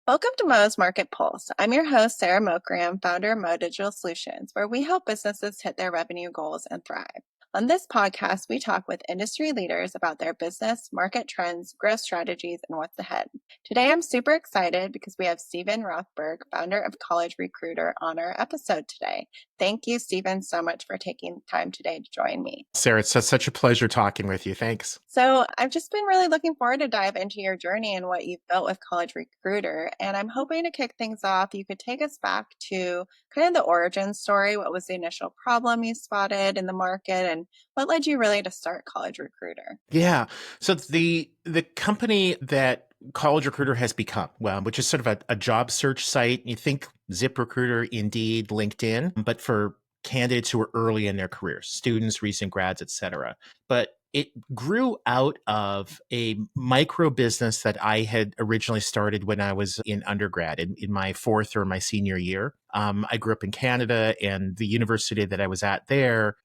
Welcome to Mo's Market Pulse. I'm your host, Sara Mokaram, founder of Mo Digital Solutions, where we help businesses hit their revenue goals and thrive. On this podcast, we talk with industry leaders about their business, market trends, growth strategies, and what's ahead. Today, I'm super excited because we have Steven Rothberg, founder of College Recruiter, on our episode today. Thank you, Steven, so much for taking time today to join me. Sara, it's such a pleasure talking with you. Thanks. So I've just been really looking forward to dive into your journey and what you've built with College Recruiter. And I'm hoping to kick things off. You could take us back to kind of the origin story. What was the initial problem you spotted in the market, and what led you really to start College Recruiter? Yeah. So the company that College Recruiter has become, well, which is sort of a job search site. You think ZipRecruiter, Indeed, LinkedIn, but for candidates who are early in their careers, students, recent grads, et cetera. But it grew out of a micro business that I had originally started when I was in undergrad in my fourth or my senior year. I grew up in Canada, and the university that I was at there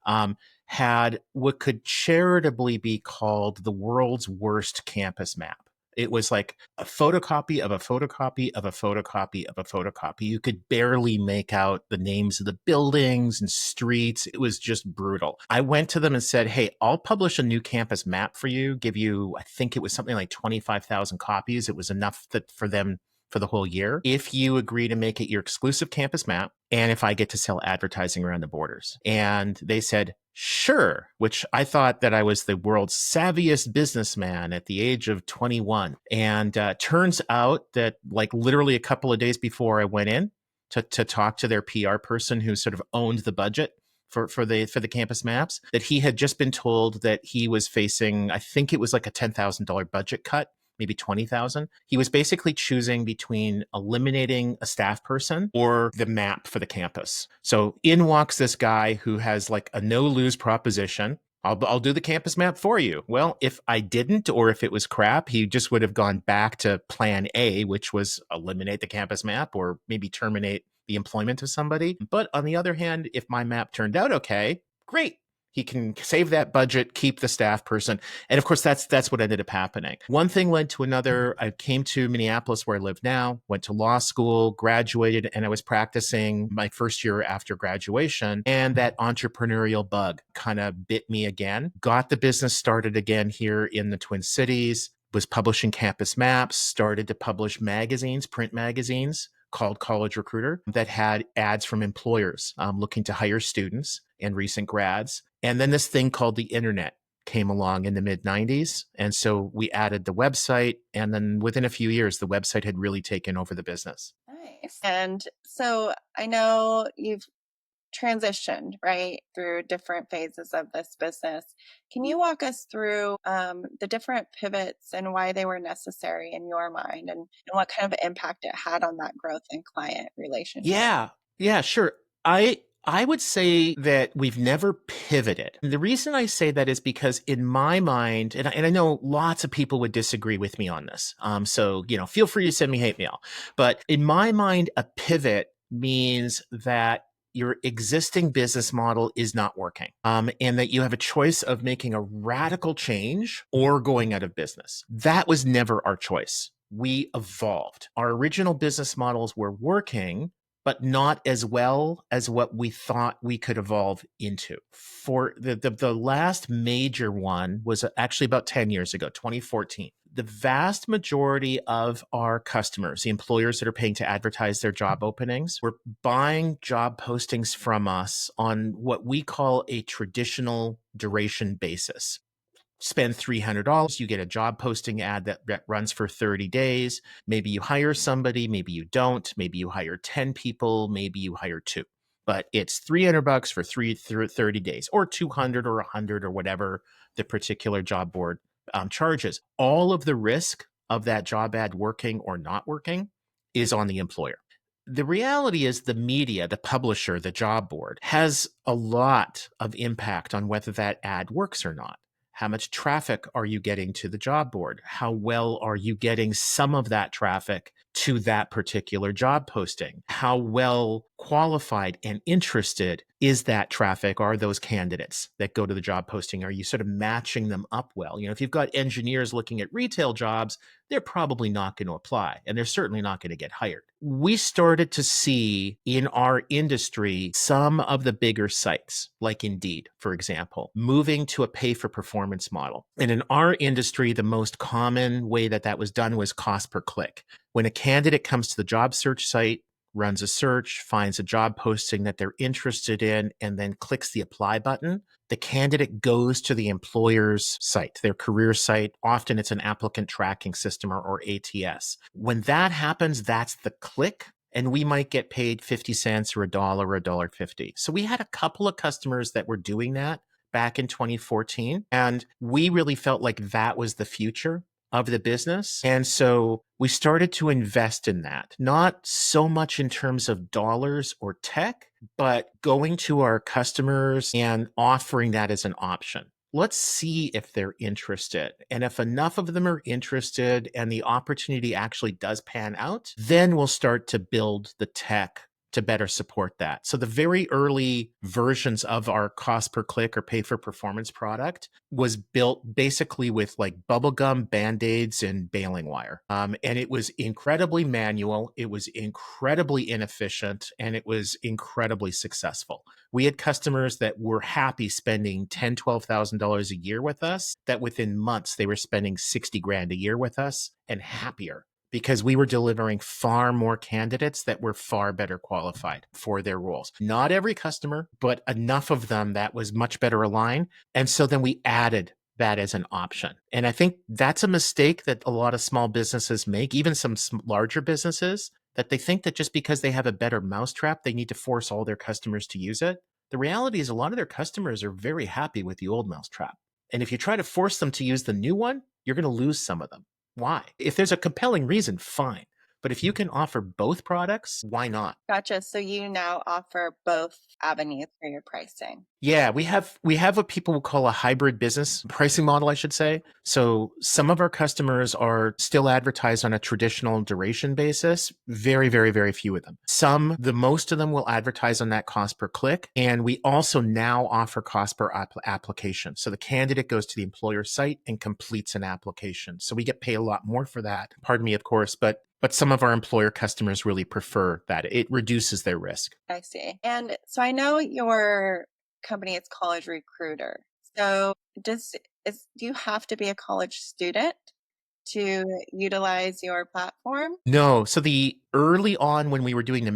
had what could charitably be called the world's worst campus map. It was like a photocopy of a photocopy of a photocopy of a photocopy. You could barely make out the names of the buildings and streets. It was just brutal. I went to them and said, hey, I'll publish a new campus map for you, give you, I think it was something like 25,000 copies. It was enough for them for the whole year, if you agree to make it your exclusive campus map and if I get to sell advertising around the borders. And they said, sure, which I thought that I was the world's savviest businessman at the age of 21. And turns out that like literally a couple of days before I went in to talk to their PR person who sort of owned the budget for the campus maps, that he had just been told that he was facing, I think it was like a $10,000 budget cut, maybe 20,000. He was basically choosing between eliminating a staff person or the map for the campus. So in walks this guy who has like a no lose proposition. I'll do the campus map for you. Well, if I didn't, or if it was crap, he just would have gone back to plan A, which was eliminate the campus map or maybe terminate the employment of somebody. But on the other hand, if my map turned out okay, great. He can save that budget, keep the staff person. And of course, that's what ended up happening. One thing led to another. I came to Minneapolis, where I live now, went to law school, graduated, and I was practicing my first year after graduation. And that entrepreneurial bug kind of bit me again. Got the business started again here in the Twin Cities, was publishing campus maps, started to publish magazines, print magazines called College Recruiter that had ads from employers looking to hire students and recent grads. And then this thing called the internet came along in the mid 90s. And so we added the website. And then within a few years, the website had really taken over the business. Nice. And so I know you've transitioned, right, through different phases of this business. Can you walk us through the different pivots and why they were necessary in your mind, and what kind of impact it had on that growth and client relationship? Yeah, sure. I would say that we've never pivoted. And the reason I say that is because in my mind, and I know lots of people would disagree with me on this. So, feel free to send me hate mail. But in my mind, a pivot means that your existing business model is not working, and that you have a choice of making a radical change or going out of business. That was never our choice. We evolved. Our original business models were working, but not as well as what we thought we could evolve into. For the last major one was actually about 10 years ago, 2014. The vast majority of our customers, the employers that are paying to advertise their job openings, were buying job postings from us on what we call a traditional duration basis. Spend $300, you get a job posting ad that runs for 30 days. Maybe you hire somebody, maybe you don't. Maybe you hire 10 people, maybe you hire two. But it's $300 for 30 days, or 200 or 100 or whatever the particular job board charges. All of the risk of that job ad working or not working is on the employer. The reality is the media, the publisher, the job board has a lot of impact on whether that ad works or not. How much traffic are you getting to the job board? How well are you getting some of that traffic to that particular job posting? How well qualified and interested is that traffic? Are those candidates that go to the job posting? Are you sort of matching them up well? If you've got engineers looking at retail jobs, they're probably not going to apply and they're certainly not going to get hired. We started to see in our industry some of the bigger sites, like Indeed, for example, moving to a pay for performance model. And in our industry, the most common way that that was done was cost per click. When a candidate comes to the job search site, runs a search, finds a job posting that they're interested in, and then clicks the apply button, the candidate goes to the employer's site, their career site. Often it's an applicant tracking system or ATS. When that happens, that's the click. And we might get paid 50 cents or $1 or $1.50. So we had a couple of customers that were doing that back in 2014. And we really felt like that was the future of the business. And so we started to invest in that, not so much in terms of dollars or tech, but going to our customers and offering that as an option. Let's see if they're interested. And if enough of them are interested and the opportunity actually does pan out, then we'll start to build the tech to better support that. So the very early versions of our cost per click or pay for performance product was built basically with like bubblegum, Band-Aids, and baling wire. And it was incredibly manual. It was incredibly inefficient, and it was incredibly successful. We had customers that were happy spending $10,000, $12,000 a year with us, that within months they were spending 60 grand a year with us and happier, because we were delivering far more candidates that were far better qualified for their roles. Not every customer, but enough of them that was much better aligned. And so then we added that as an option. And I think that's a mistake that a lot of small businesses make, even some larger businesses, that they think that just because they have a better mousetrap, they need to force all their customers to use it. The reality is a lot of their customers are very happy with the old mousetrap. And if you try to force them to use the new one, you're going to lose some of them. Why? If there's a compelling reason, fine. But if you can offer both products, why not? Gotcha. So you now offer both avenues for your pricing. Yeah, we have what people will call a hybrid business pricing model, I should say. So some of our customers are still advertised on a traditional duration basis. Very, very, very few of them. The most of them will advertise on that cost per click. And we also now offer cost per application. So the candidate goes to the employer site and completes an application. So we get paid a lot more for that. Pardon me, of course, but some of our employer customers really prefer that. It reduces their risk. I see. And so I know your company is College Recruiter. So do you have to be a college student to utilize your platform? No. So the early on when we were doing the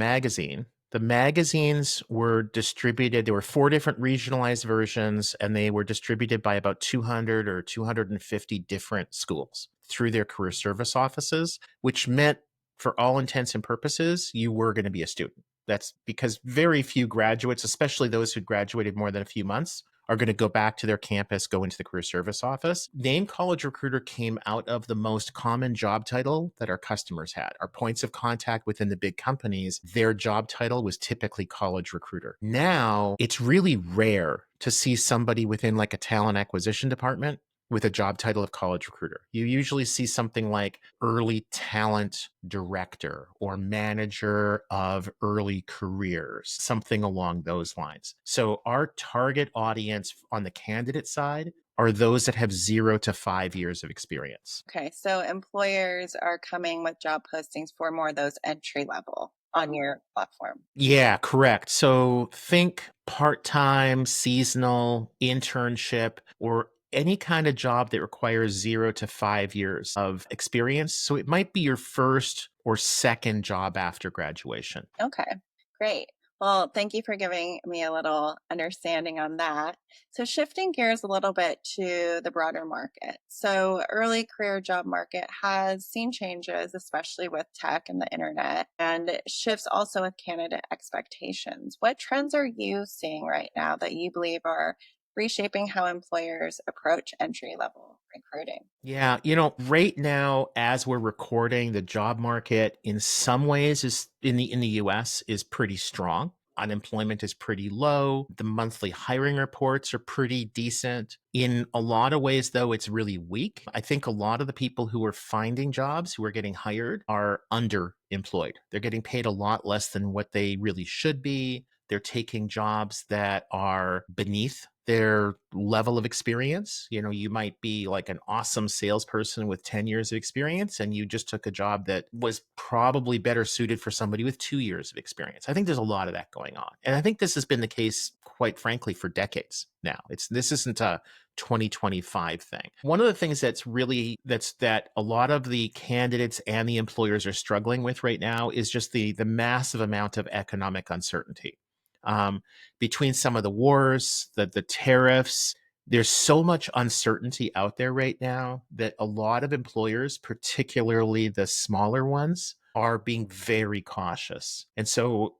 magazines were distributed. There were 4 different regionalized versions, and they were distributed by about 200 or 250 different schools through their career service offices, which meant for all intents and purposes, you were going to be a student. That's because very few graduates, especially those who graduated more than a few months, are going to go back to their campus, go into the career service office. Name College Recruiter came out of the most common job title that our customers had. Our points of contact within the big companies, their job title was typically College Recruiter. Now, it's really rare to see somebody within like a talent acquisition department with a job title of College Recruiter. You usually see something like early talent director or manager of early careers, something along those lines. So our target audience on the candidate side are those that have 0 to 5 years of experience. Okay, so employers are coming with job postings for more of those entry level on your platform. Yeah, correct. So think part-time, seasonal, internship, or any kind of job that requires 0 to 5 years of experience. So it might be your first or second job after graduation. Okay, great. Well, thank you for giving me a little understanding on that. So, shifting gears a little bit to the broader market. So, early career job market has seen changes, especially with tech and the internet, and shifts also with candidate expectations. What trends are you seeing right now that you believe are reshaping how employers approach entry level recruiting? Yeah, right now as we're recording, the job market in some ways is in the US is pretty strong. Unemployment is pretty low. The monthly hiring reports are pretty decent. In a lot of ways though, it's really weak. I think a lot of the people who are finding jobs, who are getting hired, are underemployed. They're getting paid a lot less than what they really should be. They're taking jobs that are beneath their level of experience. You know, you might be like an awesome salesperson with 10 years of experience, and you just took a job that was probably better suited for somebody with 2 years of experience. I think there's a lot of that going on. And I think this has been the case, quite frankly, for decades now. This isn't a 2025 thing. One of the things that a lot of the candidates and the employers are struggling with right now is just the massive amount of economic uncertainty. Um, Between some of the wars, the tariffs, there's so much uncertainty out there right now that a lot of employers, particularly the smaller ones, are being very cautious. And so,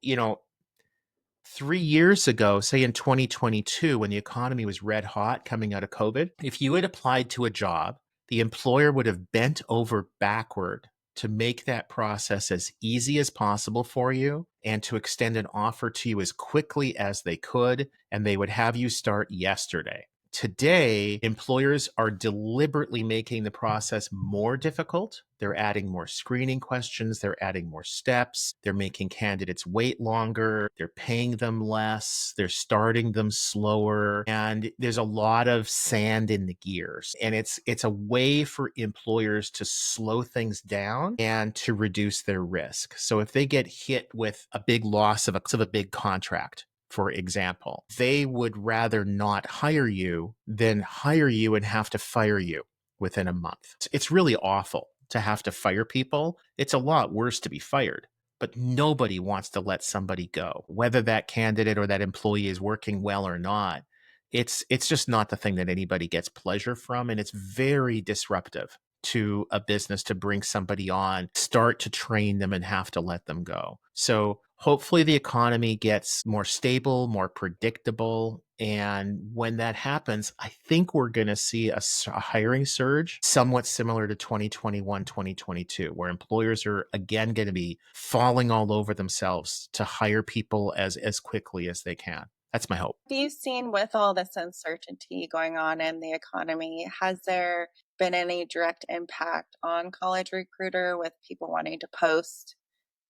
3 years ago, say in 2022, when the economy was red hot coming out of COVID, if you had applied to a job, the employer would have bent over backward to make that process as easy as possible for you and to extend an offer to you as quickly as they could. And they would have you start yesterday. Today, employers are deliberately making the process more difficult. They're adding more screening questions. They're adding more steps. They're making candidates wait longer. They're paying them less. They're starting them slower. And there's a lot of sand in the gears. And it's a way for employers to slow things down and to reduce their risk. So if they get hit with a big loss of a big contract, for example, they would rather not hire you than hire you and have to fire you within a month. It's really awful to have to fire people. It's a lot worse to be fired, but nobody wants to let somebody go, whether that candidate or that employee is working well or not. It's just not the thing that anybody gets pleasure from, and it's very disruptive to a business to bring somebody on, start to train them, and have to let them go. So hopefully the economy gets more stable, more predictable. And when that happens, I think we're going to see a hiring surge somewhat similar to 2021, 2022, where employers are again going to be falling all over themselves to hire people as quickly as they can. That's my hope. Have you seen, with all this uncertainty going on in the economy, has there been any direct impact on College Recruiter with people wanting to post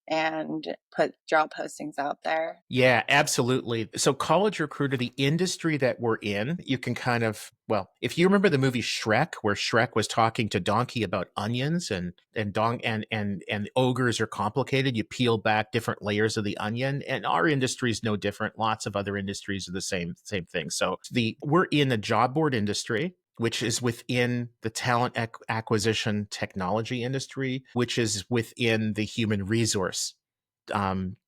and put job postings out there? Yeah, absolutely. So College Recruiter, the industry that we're in, you can kind of, well, if you remember the movie Shrek, where Shrek was talking to Donkey about onions and ogres are complicated, you peel back different layers of the onion, and our industry is no different. Lots of other industries are the same thing. So we're in the job board industry, which is within the talent acquisition technology industry, which is within the human resource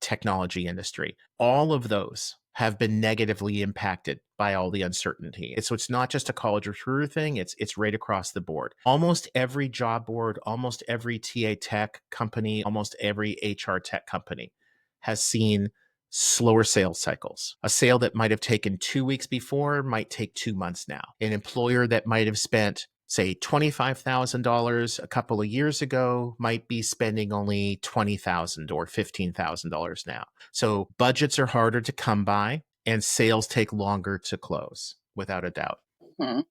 technology industry. All of those have been negatively impacted by all the uncertainty. So it's not just a college recruiter thing, it's right across the board. Almost every job board, almost every TA tech company, almost every HR tech company has seen slower sales cycles. A sale that might have taken 2 weeks before might take 2 months now. An employer that might have spent, say, $25,000 a couple of years ago might be spending only $20,000 or $15,000 now. So budgets are harder to come by and sales take longer to close, without a doubt. Mhm.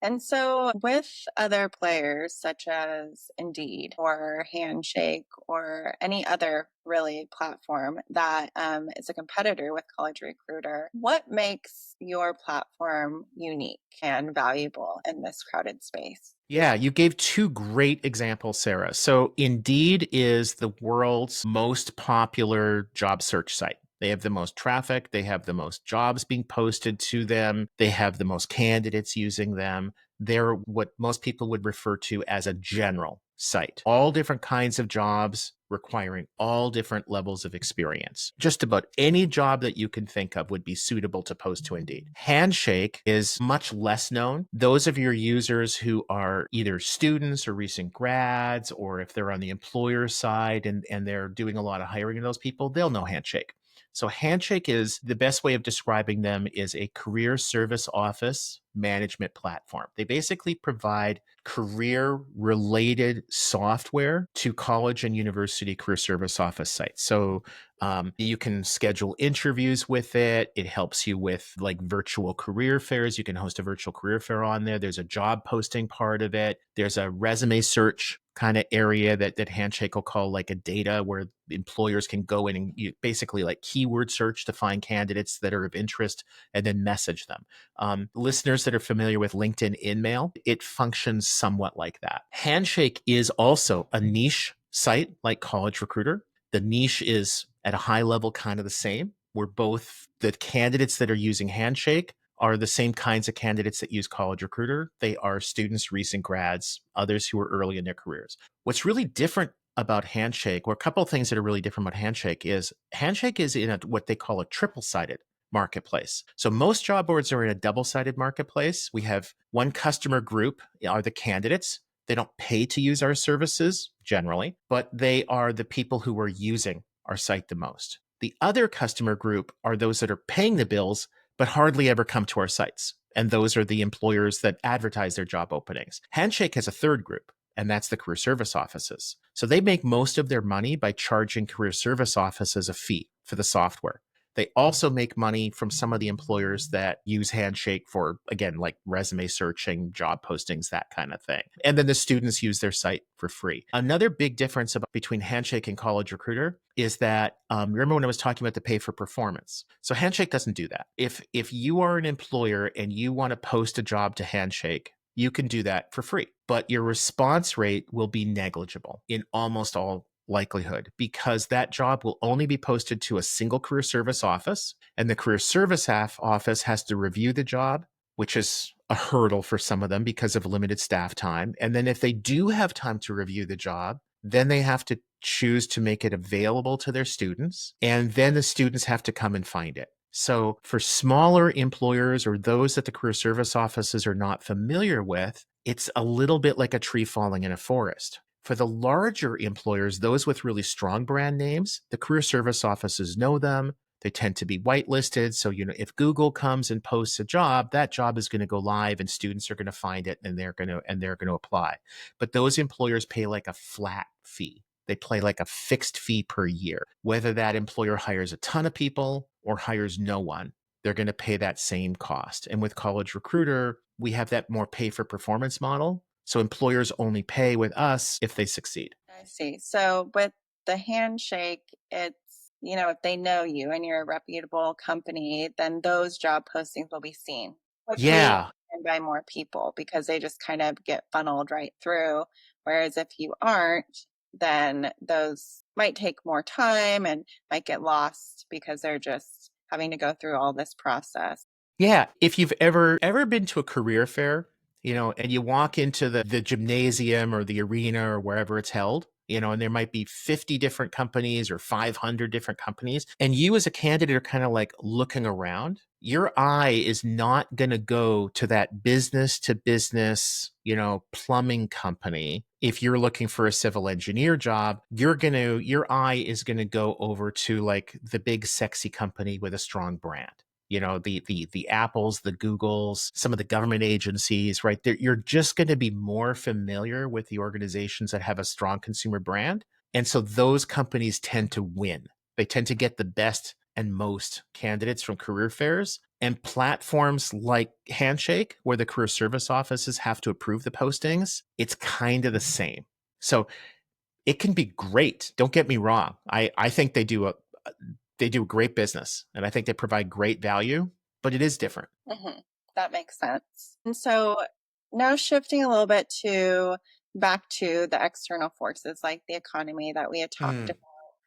And so, with other players such as Indeed or Handshake or any other really platform that is a competitor with College Recruiter, what makes your platform unique and valuable in this crowded space? Yeah, you gave two great examples, Sarah. So Indeed is the world's most popular job search site. They have the most traffic. They have the most jobs being posted to them. They have the most candidates using them. They're what most people would refer to as a general site. All different kinds of jobs requiring all different levels of experience. Just about any job that you can think of would be suitable to post to Indeed. Handshake is much less known. Those of your users who are either students or recent grads, or if they're on the employer side and they're doing a lot of hiring of those people, they'll know Handshake. So Handshake is the best way of describing them is a career service office management platform. They basically provide career related software to college and university career service office sites. So you can schedule interviews with it. It helps you with like virtual career fairs. You can host a virtual career fair on there. There's a job posting part of it. There's a resume search kind of area that Handshake will call like a data, where employers can go in and basically like keyword search to find candidates that are of interest and then message them. Listeners that are familiar with LinkedIn InMail, it functions somewhat like that. Handshake is also a niche site like College Recruiter. The niche is at a high level kind of the same. We're both the candidates that are using Handshake are the same kinds of candidates that use College Recruiter. They are students, recent grads, others who are early in their careers. What's really different about Handshake, or a couple of things that are really different about Handshake is in what they call a triple-sided marketplace. So most job boards are in a double-sided marketplace. We have one customer group are the candidates. They don't pay to use our services generally, but they are the people who are using our site the most. The other customer group are those that are paying the bills but hardly ever come to our sites. And those are the employers that advertise their job openings. Handshake has a third group, and that's the career service offices. So they make most of their money by charging career service offices a fee for the software. They also make money from some of the employers that use Handshake for, again, like resume searching, job postings, that kind of thing. And then the students use their site for free. Another big difference between Handshake and College Recruiter is that, remember when I was talking about the pay for performance? So Handshake doesn't do that. If you are an employer and you want to post a job to Handshake, you can do that for free, but your response rate will be negligible in almost all likelihood, because that job will only be posted to a single career service office, and the career service office has to review the job, which is a hurdle for some of them because of limited staff time. And then if they do have time to review the job, then they have to choose to make it available to their students, and then the students have to come and find it. So for smaller employers or those that the career service offices are not familiar with, it's a little bit like a tree falling in a forest. For the larger employers, those with really strong brand names, the career service offices know them. They tend to be whitelisted. So, if Google comes and posts a job, that job is going to go live and students are going to find it and they're going to apply. But those employers pay like a flat fee. They pay like a fixed fee per year. Whether that employer hires a ton of people or hires no one, they're going to pay that same cost. And with College Recruiter, we have that more pay for performance model. So employers only pay with us if they succeed. I see. So with the Handshake, it's, if they know you and you're a reputable company, then those job postings will be seen quickly Yeah. and by more people because they just kind of get funneled right through. Whereas if you aren't, then those might take more time and might get lost because they're just having to go through all this process. Yeah. If you've ever been to a career fair, and you walk into the gymnasium or the arena or wherever it's held, and there might be 50 different companies or 500 different companies, and you as a candidate are kind of like looking around, your eye is not going to go to that business to business, plumbing company. If you're looking for a civil engineer job, your eye is going to go over to like the big sexy company with a strong brand. The Apples, the Googles, some of the government agencies, right? You're just going to be more familiar with the organizations that have a strong consumer brand. And so those companies tend to win. They tend to get the best and most candidates from career fairs. And platforms like Handshake, where the career service offices have to approve the postings, it's kind of the same. So it can be great. Don't get me wrong. I think they do a great business, and I think they provide great value, but it is different. Mm-hmm. That makes sense. And so now shifting a little bit back to the external forces like the economy that we had talked Hmm. about.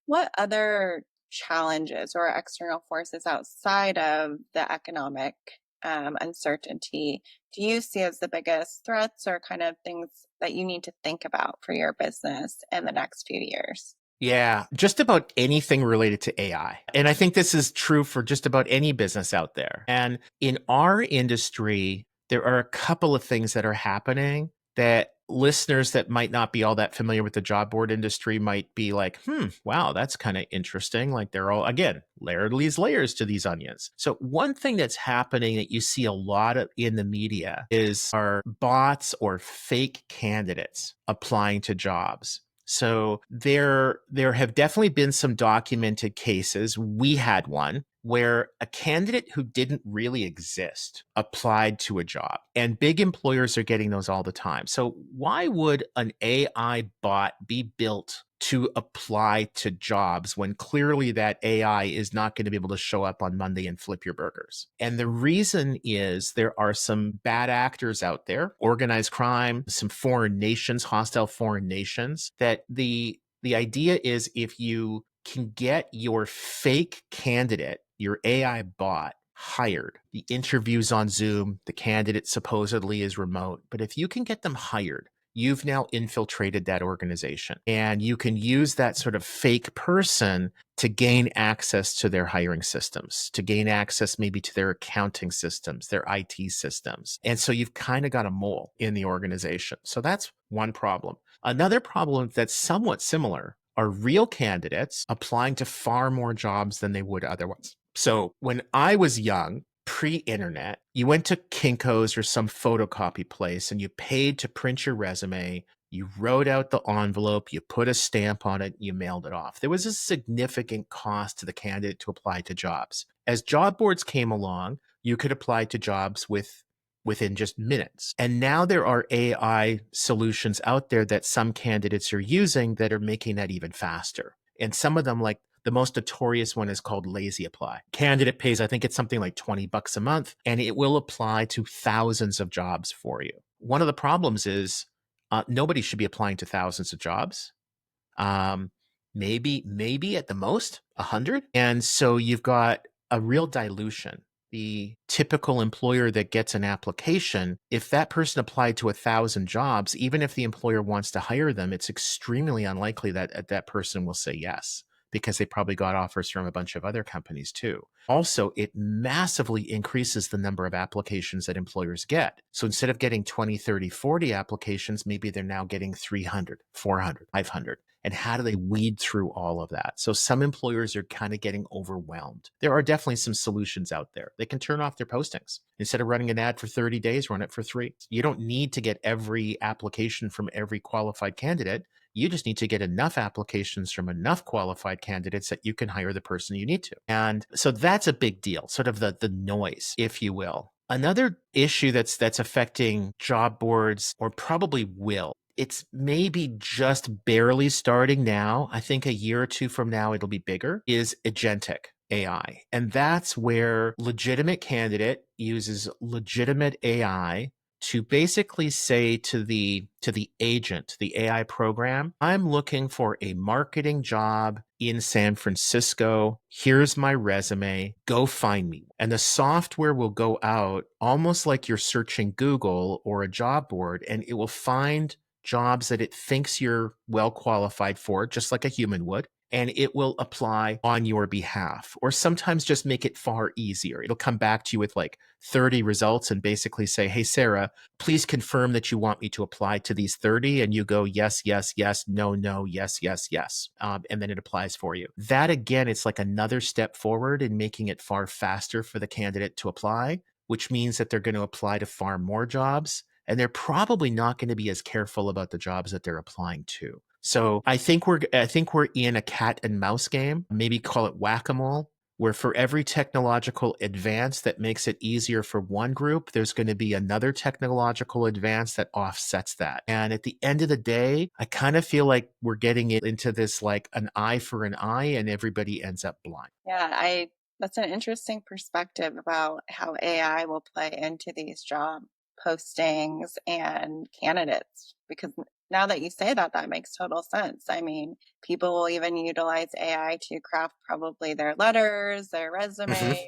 What other challenges or external forces outside of the economic uncertainty do you see as the biggest threats or kind of things that you need to think about for your business in the next few years? Yeah, just about anything related to AI. And I think this is true for just about any business out there. And in our industry, there are a couple of things that are happening that listeners that might not be all that familiar with the job board industry might be like, wow, that's kind of interesting. Like they're all, again, these layers to these onions. So one thing that's happening that you see a lot of in the media is our bots or fake candidates applying to jobs. So there have definitely been some documented cases. We had one where a candidate who didn't really exist applied to a job. And big employers are getting those all the time. So why would an AI bot be built to apply to jobs when clearly that AI is not going to be able to show up on Monday and flip your burgers? And the reason is there are some bad actors out there, organized crime, some foreign nations, hostile foreign nations, that the idea is if you can get your fake candidate, your AI bot, hired, the interview's on Zoom, the candidate supposedly is remote, but if you can get them hired, you've now infiltrated that organization. And you can use that sort of fake person to gain access to their hiring systems, to gain access maybe to their accounting systems, their IT systems. And so you've kind of got a mole in the organization. So that's one problem. Another problem that's somewhat similar are real candidates applying to far more jobs than they would otherwise. So when I was young, pre-internet, you went to Kinko's or some photocopy place and you paid to print your resume. You wrote out the envelope, you put a stamp on it, you mailed it off. There was a significant cost to the candidate to apply to jobs. As job boards came along, you could apply to jobs within just minutes. And now there are AI solutions out there that some candidates are using that are making that even faster. And some of them, like the most notorious one, is called Lazy Apply. Candidate pays, I think it's something like $20 a month, and it will apply to thousands of jobs for you. One of the problems is nobody should be applying to thousands of jobs. Maybe at the most 100. And so you've got a real dilution. The typical employer that gets an application, if that person applied to 1,000 jobs, even if the employer wants to hire them, it's extremely unlikely that that person will say yes, because they probably got offers from a bunch of other companies too. Also, it massively increases the number of applications that employers get. So instead of getting 20, 30, 40 applications, maybe they're now getting 300, 400, 500. And how do they weed through all of that? So some employers are kind of getting overwhelmed. There are definitely some solutions out there. They can turn off their postings. Instead of running an ad for 30 days, run it for 3. You don't need to get every application from every qualified candidate. You just need to get enough applications from enough qualified candidates that you can hire the person you need to. And so that's a big deal, sort of the noise, if you will. Another issue that's affecting job boards, or probably will, it's maybe just barely starting now, I think a year or two from now it'll be bigger, is agentic AI. And that's where legitimate candidate uses legitimate AI to basically say to the agent, the AI program, I'm looking for a marketing job in San Francisco. Here's my resume. Go find me. And the software will go out almost like you're searching Google or a job board, and it will find jobs that it thinks you're well qualified for, just like a human would, and it will apply on your behalf, or sometimes just make it far easier. It'll come back to you with like 30 results and basically say, hey, Sarah, please confirm that you want me to apply to these 30. And you go, yes, yes, yes, no, no, yes, yes, yes. And then it applies for you. That, again, it's like another step forward in making it far faster for the candidate to apply, which means that they're going to apply to far more jobs. And they're probably not going to be as careful about the jobs that they're applying to. So I think we're in a cat and mouse game, maybe call it whack-a-mole, where for every technological advance that makes it easier for one group, there's going to be another technological advance that offsets that. And at the end of the day, I kind of feel like we're getting it into this like an eye for an eye, and everybody ends up blind. Yeah, that's an interesting perspective about how AI will play into these job postings and candidates, because now that you say that, that makes total sense. I mean, people will even utilize AI to craft probably their letters, their resumes, Mhm.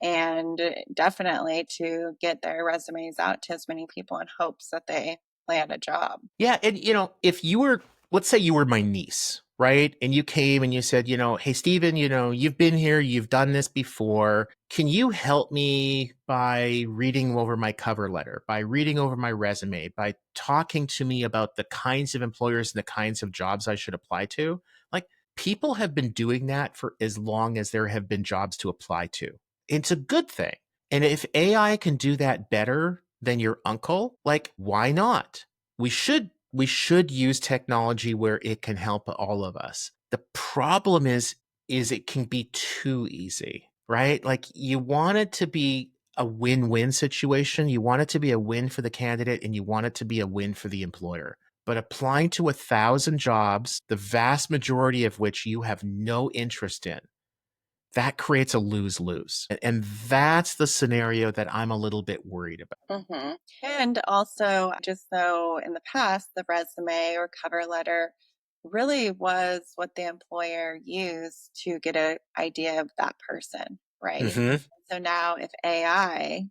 and definitely to get their resumes out to as many people in hopes that they land a job. Yeah. And, if you were, let's say you were my niece, right? And you came and you said, hey, Steven, you've been here, you've done this before. Can you help me by reading over my cover letter, by reading over my resume, by talking to me about the kinds of employers and the kinds of jobs I should apply to? Like, people have been doing that for as long as there have been jobs to apply to. It's a good thing. And if AI can do that better than your uncle, like, why not? We should use technology where it can help all of us. The problem is it can be too easy. right? Like you want it to be a win-win situation. You want it to be a win for the candidate and you want it to be a win for the employer. But applying to 1,000 jobs, the vast majority of which you have no interest in, that creates a lose-lose. And that's the scenario that I'm a little bit worried about. And also, just though in the past, the resume or cover letter really was what the employer used to get an idea of that person, right? Hmm. So now, if AI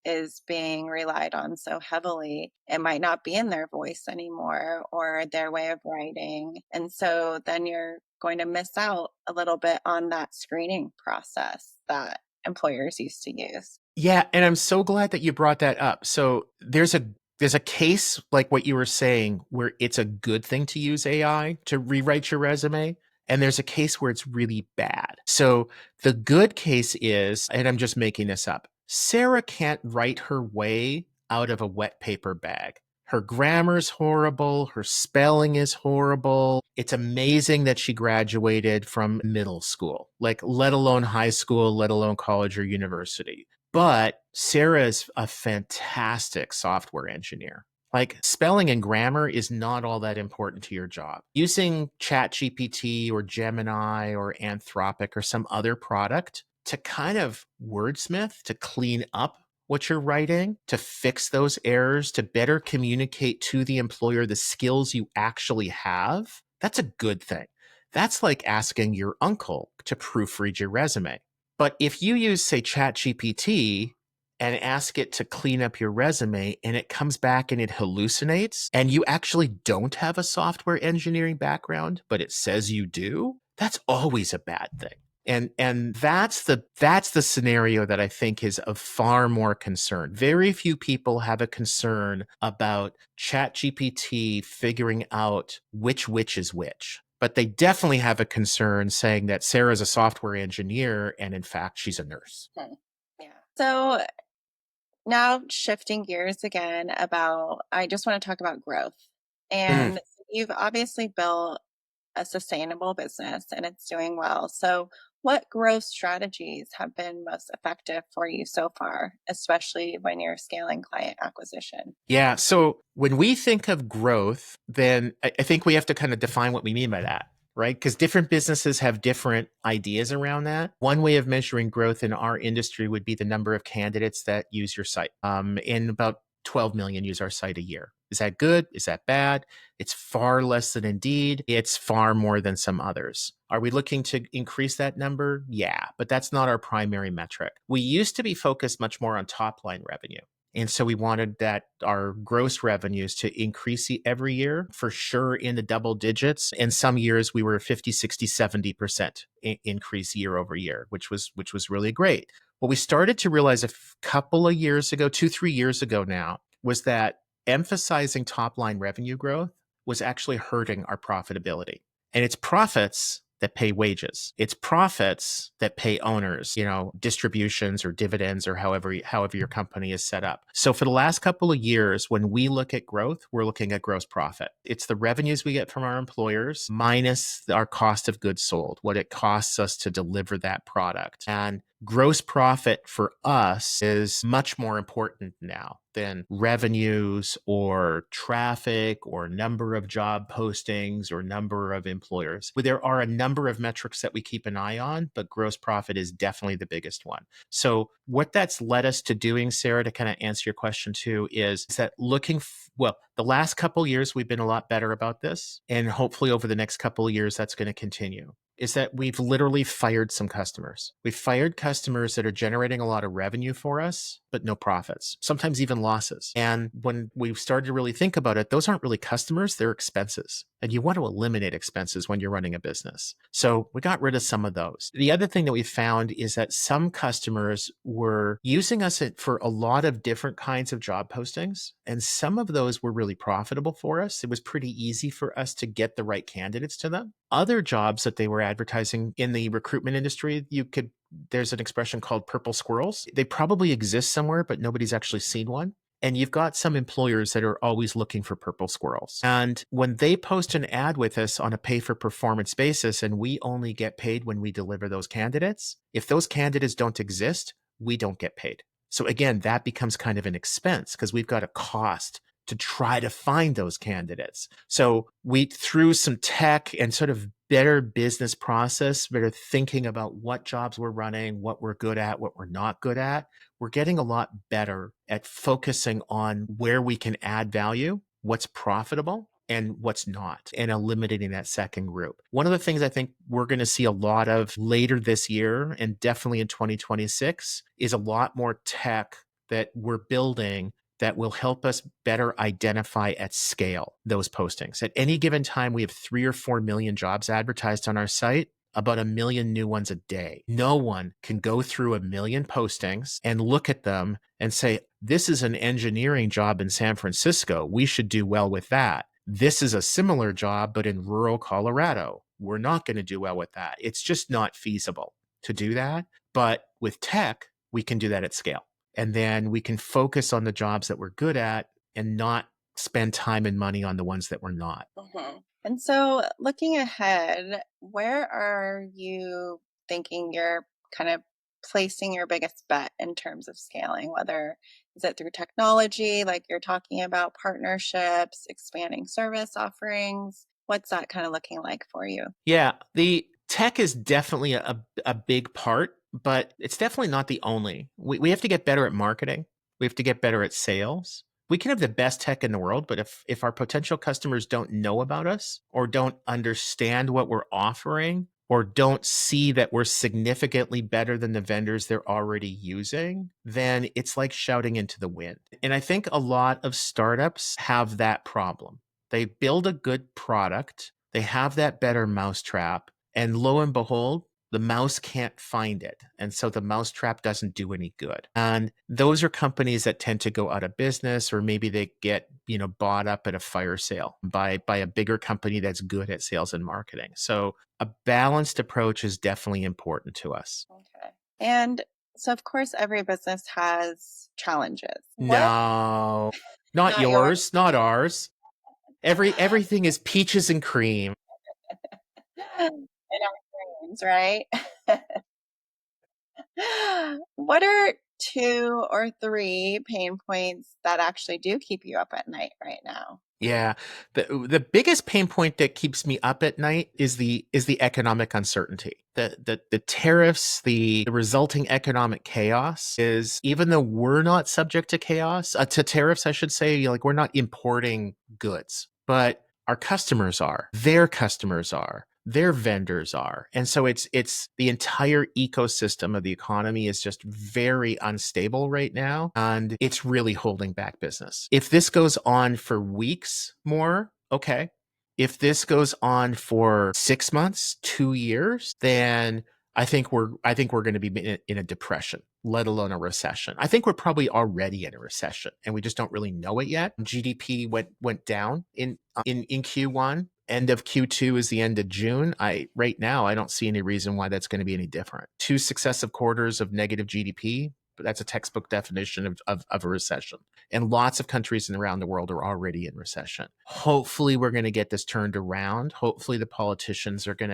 is being relied on so heavily, it might not be in their voice anymore or their way of writing. And so then you're going to miss out a little bit on that screening process that employers used to use. Yeah, and I'm so glad that you brought that up. So there's a case like what you were saying where it's a good thing to use AI to rewrite your resume, and there's a case where it's really bad. So the good case is, and I'm just making this up, Sarah can't write her way out of a wet paper bag. Her grammar's horrible, her spelling is horrible. It's amazing that she graduated from middle school, like let alone high school, let alone college or university. But Sarah is a fantastic software engineer. Like spelling and grammar is not all that important to your job. Using ChatGPT or Gemini or Anthropic or some other product to kind of wordsmith, to clean up what you're writing, to fix those errors, to better communicate to the employer the skills you actually have, that's a good thing. That's like asking your uncle to proofread your resume. But if you use, say, ChatGPT and ask it to clean up your resume and it comes back and it hallucinates and you actually don't have a software engineering background, but it says you do, that's always a bad thing. And that's the scenario that I think is of far more concern. Very few people have a concern about ChatGPT figuring out which is which. But they definitely have a concern saying that Sarah's a software engineer and in fact she's a nurse. Hmm. Yeah. So now shifting gears again I just want to talk about growth. Mm. And you've obviously built a sustainable business and it's doing well. So, what growth strategies have been most effective for you so far, especially when you're scaling client acquisition? Yeah. So when we think of growth, then I think we have to kind of define what we mean by that, right? Because different businesses have different ideas around that. One way of measuring growth in our industry would be the number of candidates that use your site. And about 12 million use our site a year. Is that good? Is that bad? It's far less than Indeed. It's far more than some others. Are we looking to increase that number? Yeah, but that's not our primary metric. We used to be focused much more on top line revenue. And so we wanted that our gross revenues to increase every year, for sure in the double digits. And some years we were 50, 60, 70% increase year over year, which was really great. What we started to realize couple of years ago, 2, 3 years ago now, was that emphasizing top line revenue growth was actually hurting our profitability. And it's profits that pay wages. It's profits that pay owners, distributions or dividends or however your company is set up. So for the last couple of years, when we look at growth, we're looking at gross profit. It's the revenues we get from our employers minus our cost of goods sold, what it costs us to deliver that product. And gross profit for us is much more important now than revenues or traffic or number of job postings or number of employers. But there are a number of metrics that we keep an eye on, but gross profit is definitely the biggest one. So what that's led us to doing, Sarah, to kind of answer your question too, is that well, the last couple of years we've been a lot better about this, and hopefully over the next couple of years that's going to continue. Is that we've literally fired some customers. We've fired customers that are generating a lot of revenue for us, but no profits, sometimes even losses. And when we've started to really think about it, those aren't really customers, they're expenses. And you want to eliminate expenses when you're running a business. So we got rid of some of those. The other thing that we found is that some customers were using us for a lot of different kinds of job postings. And some of those were really profitable for us. It was pretty easy for us to get the right candidates to them. Other jobs that they were advertising in the recruitment industry, there's an expression called purple squirrels. They probably exist somewhere, but nobody's actually seen one. And you've got some employers that are always looking for purple squirrels. And when they post an ad with us on a pay for performance basis, and we only get paid when we deliver those candidates, if those candidates don't exist, we don't get paid. So again, that becomes kind of an expense because we've got a cost to try to find those candidates. So we, through some tech and sort of better business process, better thinking about what jobs we're running, what we're good at, what we're not good at, we're getting a lot better at focusing on where we can add value, what's profitable, and what's not, and eliminating that second group. One of the things I think we're going to see a lot of later this year and definitely in 2026 is a lot more tech that we're building that will help us better identify at scale those postings. At any given time, we have 3 or 4 million jobs advertised on our site, about 1 million new ones a day. No one can go through 1 million postings and look at them and say, this is an engineering job in San Francisco. We should do well with that. This is a similar job, but in rural Colorado. We're not going to do well with that. It's just not feasible to do that. But with tech, we can do that at scale. And then we can focus on the jobs that we're good at and not spend time and money on the ones that we're not. And so, looking ahead, where are you thinking you're kind of placing your biggest bet in terms of scaling? Whether is it through technology, like you're talking about partnerships, expanding service offerings? What's that kind of looking like for you? Yeah, the tech is definitely a big part, but it's definitely not the only. We have to get better at marketing. We have to get better at sales. We can have the best tech in the world, but if our potential customers don't know about us or don't understand what we're offering or don't see that we're significantly better than the vendors they're already using, then it's like shouting into the wind. And I think a lot of startups have that problem. They build a good product, they have that better mousetrap, and lo and behold, the mouse can't find it. And so the mousetrap doesn't do any good. And those are companies that tend to go out of business, or maybe they get, bought up at a fire sale by a bigger company that's good at sales and marketing. So a balanced approach is definitely important to us. Okay. And so, of course, every business has challenges. What? No, not Not yours. yours, not ours. Everything is peaches and cream. In our brains, right? What are 2 or 3 pain points that actually do keep you up at night right now? Yeah. The biggest pain point that keeps me up at night is the economic uncertainty. The tariffs, the resulting economic chaos is, even though we're not subject to chaos, to tariffs, I should say, like, we're not importing goods, but our customers are, their customers are, their vendors are. And so it's the entire ecosystem of the economy is just very unstable right now, and it's really holding back business. If this goes on for weeks more, okay. If this goes on for 6 months, 2 years, then I think we're going to be in a depression, let alone a recession. I think we're probably already in a recession, and we just don't really know it yet. GDP went down in Q1. End of Q2 is the end of June. Right now I don't see any reason why that's going to be any different. 2 successive quarters of negative GDP, but that's a textbook definition of a recession. And lots of countries around the world are already in recession. Hopefully we're going to get this turned around. Hopefully the politicians are going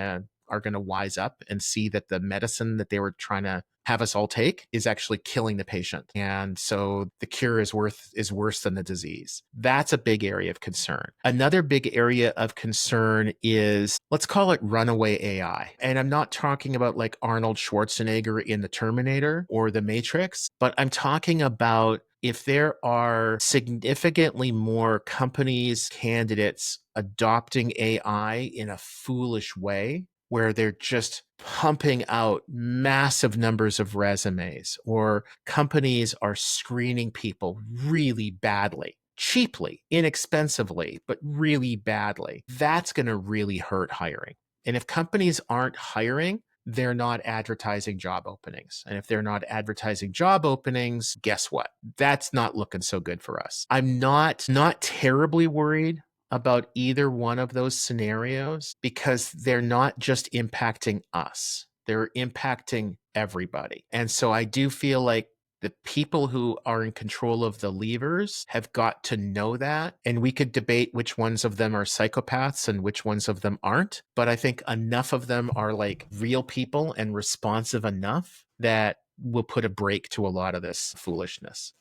to wise up and see that the medicine that they were trying to have us all take is actually killing the patient. And so the cure is worse than the disease. That's a big area of concern. Another big area of concern is, let's call it runaway AI. And I'm not talking about like Arnold Schwarzenegger in the Terminator or the Matrix, but I'm talking about if there are significantly more companies, candidates adopting AI in a foolish way, where they're just pumping out massive numbers of resumes, or companies are screening people really badly, cheaply, inexpensively, but really badly, that's going to really hurt hiring. And if companies aren't hiring, they're not advertising job openings. And if they're not advertising job openings, guess what? That's not looking so good for us. I'm not terribly worried about either one of those scenarios because they're not just impacting us. They're impacting everybody. And so I do feel like The people who are in control of the levers have got to know that. And we could debate which ones of them are psychopaths and which ones of them aren't. But I think enough of them are like real people and responsive enough that will put a break to a lot of this foolishness.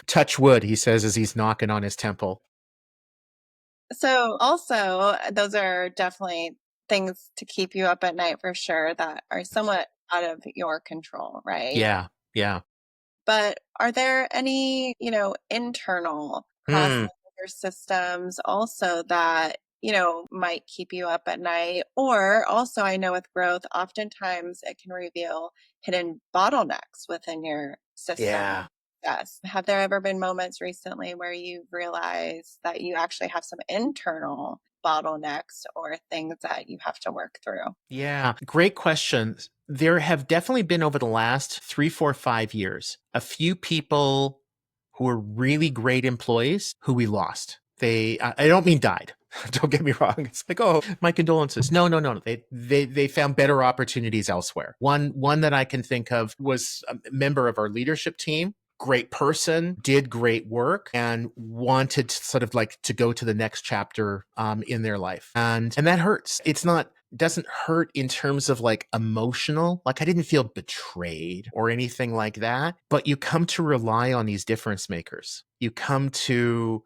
Touch wood, he says as he's knocking on his temple. So, also, those are definitely things to keep you up at night for sure that are somewhat out of your control, right? Yeah. Yeah. But are there any, internal processes Hmm. or systems also that, might keep you up at night? Or also, I know with growth, oftentimes it can reveal hidden bottlenecks within your system. Yeah. Yes. Have there ever been moments recently where you realize that you actually have some internal bottlenecks or things that you have to work through? Yeah, great questions. There have definitely been over the last 3, 4, 5 years, a few people who were really great employees who we lost. I don't mean died. Don't get me wrong. It's like, oh, my condolences. No, no, no. They found better opportunities elsewhere. One that I can think of was a member of our leadership team. Great person, did great work, and wanted to sort of like to go to the next chapter in their life, and that hurts. It's not doesn't hurt in terms of like emotional, like I didn't feel betrayed or anything like that, but you come to rely on these difference makers. You come to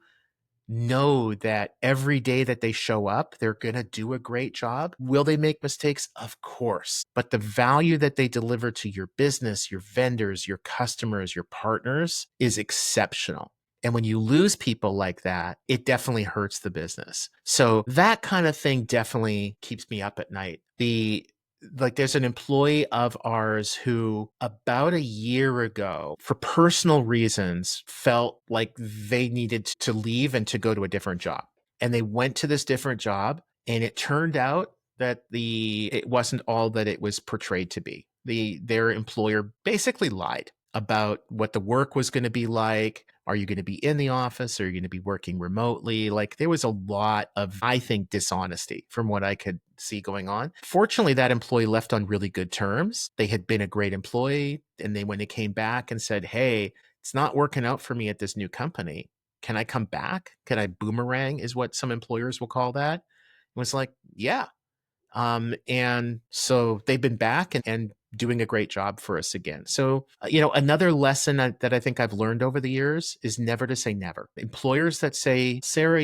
know that every day that they show up, they're going to do a great job. Will they make mistakes? Of course. But the value that they deliver to your business, your vendors, your customers, your partners is exceptional. And when you lose people like that, it definitely hurts the business. So that kind of thing definitely keeps me up at night. There's an employee of ours who about a year ago, for personal reasons, felt like they needed to leave and to go to a different job. And they went to this different job, and it turned out that it wasn't all that it was portrayed to be. Their employer basically lied about what the work was going to be like. Are you going to be in the office? Are you going to be working remotely? Like there was a lot of, I think, dishonesty from what I could see going on. Fortunately, that employee left on really good terms. They had been a great employee. And when they came back and said, hey, it's not working out for me at this new company. Can I come back? Can I boomerang is what some employers will call that. It was like, yeah, and so they've been back and doing a great job for us again. So, another lesson that I think I've learned over the years is never to say never. Employers that say, Sarah,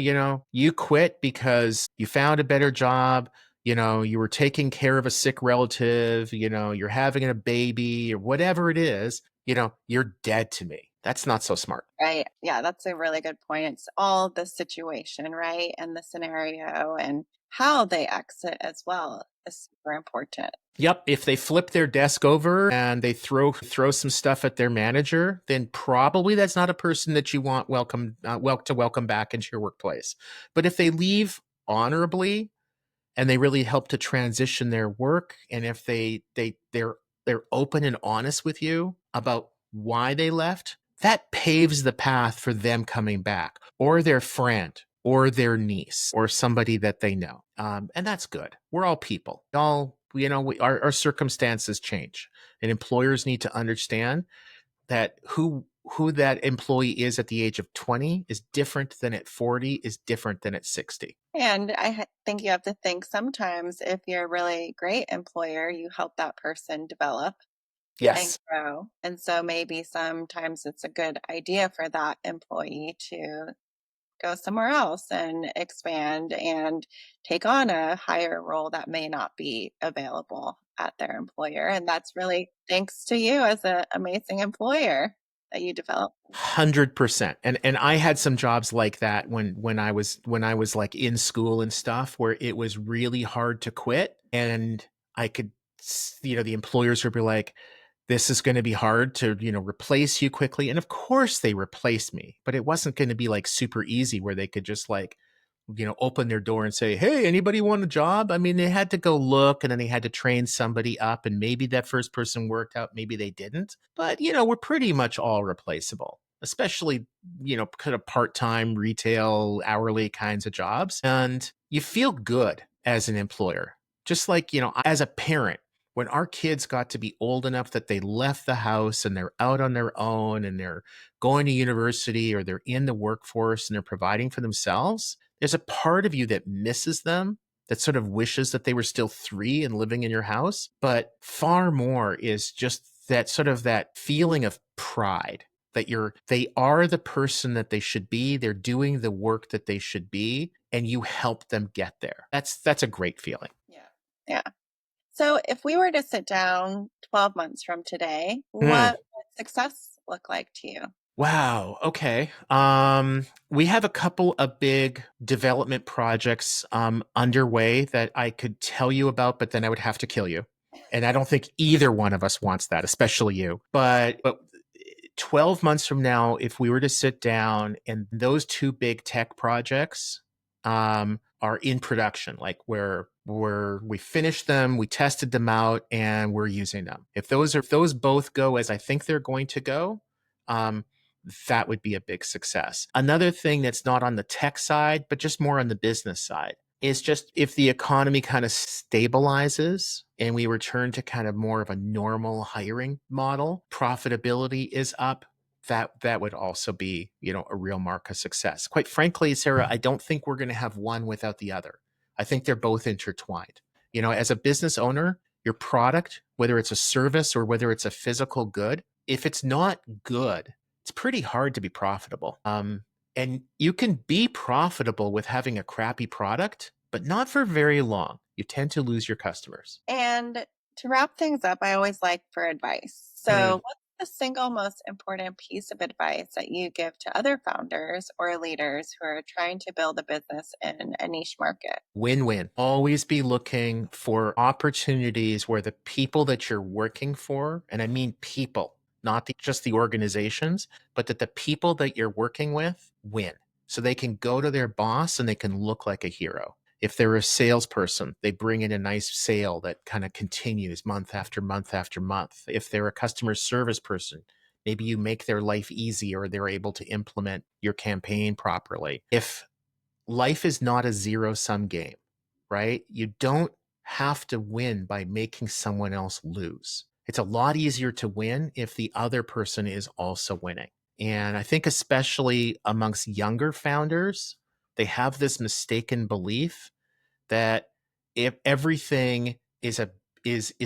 you quit because you found a better job, you were taking care of a sick relative, you're having a baby or whatever it is, you're dead to me. That's not so smart. Right. Yeah, that's a really good point. It's all the situation, right? And the scenario and how they exit as well is super important. Yep. If they flip their desk over and they throw some stuff at their manager, then probably that's not a person that you want to welcome back into your workplace. But if they leave honorably and they really help to transition their work, and if they're open and honest with you about why they left, that paves the path for them coming back, or their friend or their niece or somebody that they know, and that's good. We're all people. Our circumstances change, and employers need to understand that who that employee is at the age of 20 is different than at 40, is different than at 60. And think you have to think sometimes if you're a really great employer, you help that person develop and Yes. grow. And so maybe sometimes it's a good idea for that employee to go somewhere else and expand and take on a higher role that may not be available at their employer. And that's really thanks to you as an amazing employer that you develop. 100%. And I had some jobs like that when I was like in school and stuff, where it was really hard to quit, and I could the employers would be like, this is going to be hard to replace you quickly, and of course they replaced me, but it wasn't going to be like super easy where they could just like open their door and say, hey, anybody want a job? I mean, they had to go look, and then they had to train somebody up, and maybe that first person worked out, maybe they didn't. But, we're pretty much all replaceable, especially, kind of part-time retail, hourly kinds of jobs. And you feel good as an employer, just like, as a parent. when our kids got to be old enough that they left the house and they're out on their own and they're going to university or they're in the workforce and they're providing for themselves, there's a part of you that misses them, that sort of wishes that they were still 3 and living in your house. But far more is just that sort of that feeling of pride that they are the person that they should be. They're doing the work that they should be, and you help them get there. That's a great feeling. Yeah. Yeah. So if we were to sit down 12 months from today, Hmm. what would success look like to you? Wow. Okay. We have a couple of big development projects underway that I could tell you about, but then I would have to kill you. And I don't think either one of us wants that, especially you. But 12 months from now, if we were to sit down and those two big tech projects are in production, like we finished them, we tested them out, and we're using them. If those both go as I think they're going to go, um, that would be a big success. Another thing that's not on the tech side, but just more on the business side, is just if the economy kind of stabilizes and we return to kind of more of a normal hiring model, profitability is up. That would also be, a real mark of success. Quite frankly, Sarah, I don't think we're going to have one without the other. I think they're both intertwined. As a business owner, your product, whether it's a service or whether it's a physical good, if it's not good, it's pretty hard to be profitable. And you can be profitable with having a crappy product, but not for very long. You tend to lose your customers. And to wrap things up, I always like for advice. Mm. So, what's the single most important piece of advice that you give to other founders or leaders who are trying to build a business in a niche market? Win-win. Always be looking for opportunities where the people that you're working for, and I mean people, not just the organizations, but that the people that you're working with win. So they can go to their boss and they can look like a hero. If they're a salesperson, they bring in a nice sale that kind of continues month after month after month. If they're a customer service person, maybe you make their life easy or they're able to implement your campaign properly. If life is not a zero-sum game, right? You don't have to win by making someone else lose. It's a lot easier to win if the other person is also winning. And I think especially amongst younger founders, they have this mistaken belief that if everything is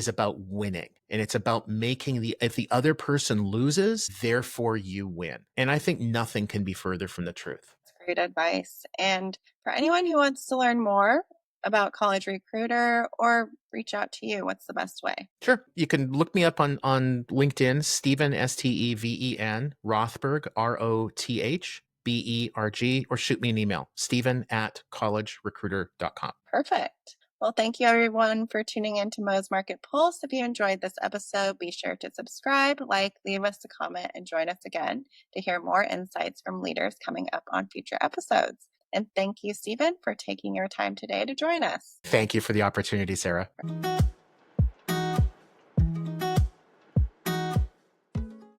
about winning and it's about making if the other person loses, therefore you win. And I think nothing can be further from the truth. That's great advice. And for anyone who wants to learn more about College Recruiter or reach out to you, what's the best way? Sure. You can look me up on LinkedIn, Steven, Steven, Rothberg, Rothberg, or shoot me an email, Steven@collegerecruiter.com. Perfect. Well, thank you everyone for tuning in to Mo's Market Pulse. If you enjoyed this episode, be sure to subscribe, leave us a comment, and join us again to hear more insights from leaders coming up on future episodes. And thank you, Stephen, for taking your time today to join us. Thank you for the opportunity, Sarah.